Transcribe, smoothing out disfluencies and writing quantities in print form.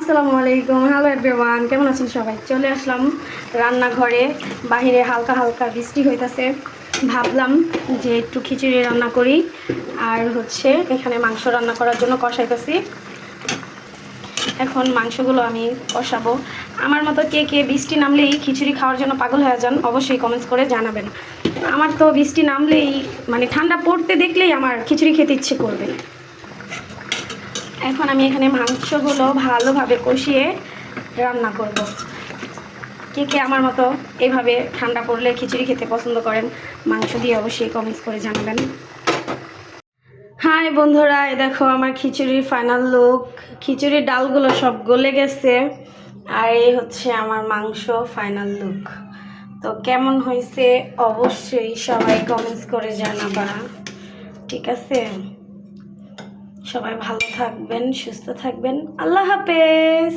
আসসালামু আলাইকুম, hello everyone, কেমন আছেন সবাই? চলে আসলাম রান্নাঘরে। বাহিরে হালকা হালকা বৃষ্টি হইতাছে। ভাবলাম যে একটু খিচুড়ি রান্না করি, আর হচ্ছে এখানে মাংস রান্না করার জন্য কষাইতেছি। এখন মাংসগুলো আমি কষাবো। আমার মতো কে কে বৃষ্টি নামলেই খিচুড়ি খাওয়ার জন্য পাগল হয়ে যান, অবশ্যই কমেন্টস করে জানাবেন। আমার তো বৃষ্টি নামলেই মানে ঠান্ডা পড়তে দেখলেই আমার খিচুড়ি খেতে ইচ্ছে করবে। এখন আমি এখানে মাংসগুলো ভালোভাবে কষিয়ে রান্না করব। কে কে আমার মতো এইভাবে ঠান্ডা পড়লে খিচুড়ি খেতে পছন্দ করেন, মাংস দিয়ে অবশ্যই কমেন্টস করে জানাবেন। হাই বন্ধুরা, এই দেখো আমার খিচুড়ির ফাইনাল লুক। খিচুড়ির ডালগুলো সব গলে গেছে, আর এই হচ্ছে আমার মাংস ফাইনাল লুক। তো কেমন হয়েছে অবশ্যই সবাই কমেন্টস করে জানাবা, ঠিক আছে? সবাই ভালো থাকবেন, সুস্থ থাকবেন। আল্লাহ হাফেজ।